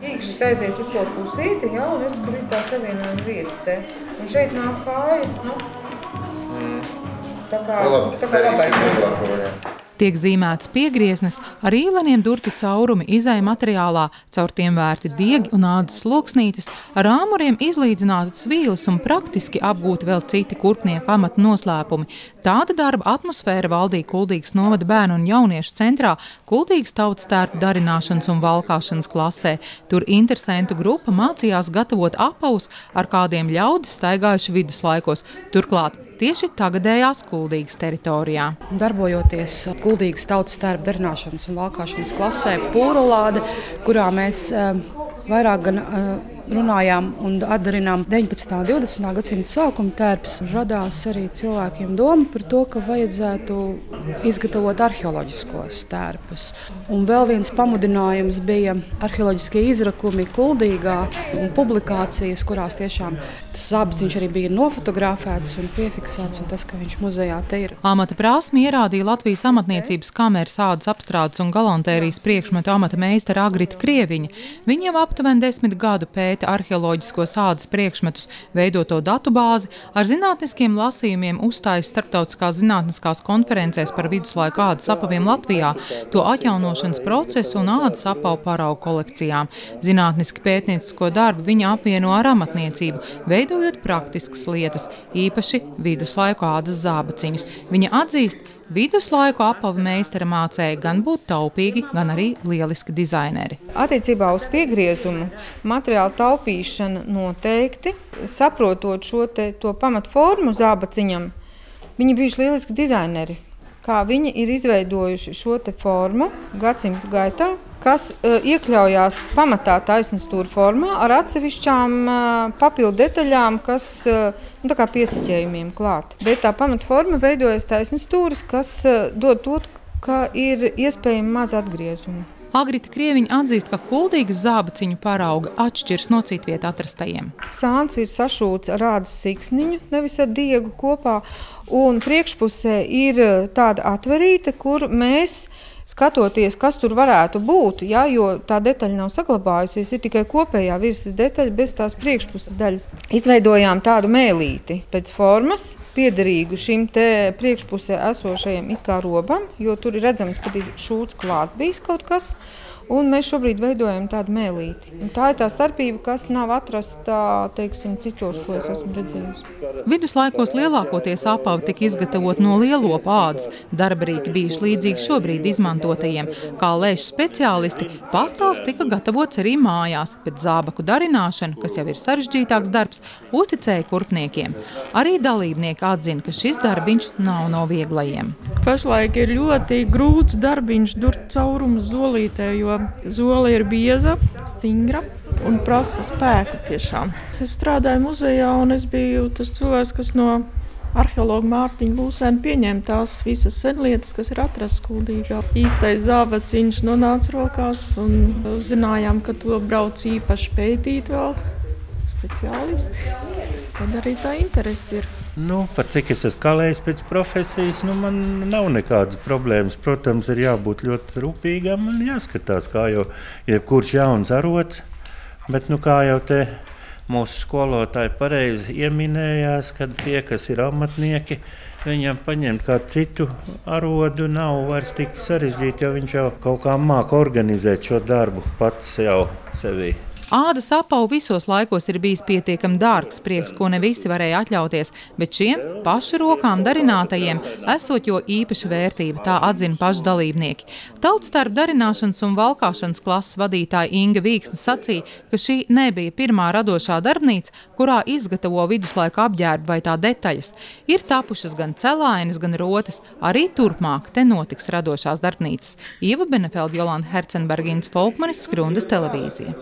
Īkšķis aiziet uz to pusīti, jā, un redz, kur ir tā savienojuma vieta te. Un šeit nāk kāja, tā kā labai. Tiek zīmēts piegrieznes, ar īleniem durti caurumi izai materiālā, caur tiem vērti diegi un ādas sloksnītes, ar āmuriem izlīdzinātas vīles un praktiski apgūti vēl citi kurpnieku amata noslēpumi. Tāda darba atmosfēra valdīja Kuldīgas novada bērnu un jauniešu centrā Kuldīgas tautas tērpu darināšanas un valkāšanas klasē. Tur interesentu grupa mācījās gatavot apavus, ar kādiem ļaudis staigājuši viduslaikos, turklāt tieši tagadējās Kuldīgas teritorijā. Darbojoties Kuldīgas tautas tērpu darināšanas un valkāšanas klasē Pūralāde, kurā mēs vairāk gan runājām un atdarinām 19. un 20. gadsimta sākuma tērpus, radās arī cilvēkiem doma par to, ka vajadzētu izgatavot arheoloģiskos tērpus. Un vēl viens pamudinājums bija arheoloģiskie izrakumi Kuldīgā un publikācijas, kurās tiešām tas zābaciņš arī bija nofotografēts un piefiksēts, un tas, ka viņš muzejā te ir. Amata prasmi ierādīja Latvijas amatniecības kameras ādas apstrādes un galantērijas priekšmetu amata meistara Agrita Krieviņa. Viņa jau aptuveni 10 gadu pēta arheoloģiskos ādas priekšmetus, veidoto datubāzi, ar zinātniskiem lasījumiem uzstājas starptautiskās zinātniskās konferencēs par viduslaiku ādas apaviem Latvijā, to atjaunošanas procesu un ādas apavu paraugu kolekcijām. Zinātniski pētniecisko darbu viņa apvieno ar amatniecību, veidojot praktiskas lietas, īpaši viduslaiku ādas zābaciņus. Viņa atzīst, viduslaiku apavu meistara mācēja gan būt taupīgi, gan arī lieliski dizaineri. Attiecībā uz piegriezumu materiālu taupīšana noteikti, saprotot to pamatformu zābaciņam, viņi bijuši lieliski dizaineri. Kā viņi ir izveidojuši šo te formu gadsimtu gaitā, kas iekļaujās pamatā taisnstūra formā ar atsevišķām papildu detaļām, kas tā kā piestiķējumiem klāt. Bet tā pamatforma veidojas taisnstūris, kas dod to, ka ir iespējami maz atgriezumu. Agrita Krieviņa atzīst, ka Kuldīgas zābaciņu parauga atšķirs no citviet atrastajiem. Sāns ir sašūts ar ādas siksniņu, nevis ar diegu kopā, un priekšpusē ir tāda atverīte, kur mēs, skatoties, kas tur varētu būt, ja, jo tā detaļa nav saglabājusies, ir tikai kopējā virsmas detaļa bez tās priekšpuses daļas. Izveidojām tādu mēlīti pēc formas, piederīgu šim te priekšpusē esošajam it kā robam, jo tur ir redzams, ka ir šūts klāt bijis kaut kas, un mēs šobrīd veidojam tādu mēlīti. Un tā ir tā starpība, kas nav atrasta, teiksim, citos, ko es esmu redzējusi. Viduslaikos lielākoties apavi tika izgatavot no lielopu ādas, darbarīki bijuši līdzīgi šobrīd izmantotajiem. Kā lēš speciālisti, pastāls tika gatavots arī mājās, bet zābaku darināšanu, kas jau ir sarežģītāks darbs, uzticēja kurpniekiem. Arī dalībnieki atzina, ka šis darbiņš nav no vieglajiem. Pašlaik ir ļoti grūts darbiņš durt caurumu zolītē, jo zole ir bieza, stingra un prasa spēku tiešām. Es strādāju muzejā un es biju tas cilvēks, kas no arheologa Mārtiņa Lūsēna pieņēma tās visas senlietas, kas ir atrasts Kuldīgā. Īstais zābaciņš nonāca rokās un zinājām, ka to brauc īpaši pētīt vēl speciālisti. Tad arī tā interese ir. Par cik es esmu kalējis pēc profesijas, man nav nekādas problēmas. Protams, ir jābūt ļoti rūpīgam un jāskatās, kā jau jebkurš jauns arots. Bet, kā jau te mūsu skolotāji pareizi ieminējās, kad tie, kas ir amatnieki, viņam paņemt kādu citu arodu nav vairs tik sarežģīti, jo viņš jau kaut kā māca organizēt šo darbu pats jau sevī. Ādas apavu visos laikos ir bijis pietiekami dārgs prieks, ko ne visi varēja atļauties, bet šiem pašu rokām darinātajiem esot jo īpaša vērtība, tā atzina paši dalībnieki. Tautas tērpu darināšanas un valkāšanas klases vadītāja Inga Vīksne sacīja, ka šī nebija pirmā radošā darbnīca, kurā izgatavo viduslaika apģērbu vai tā detaļas. Ir tapušas gan celainas, gan rotas, arī turpmāk te notiks radošās darbnīcas. Ieva Benefeld, Jolanta Hercenbergīnas, Folkmanis, Skrundas televīzija.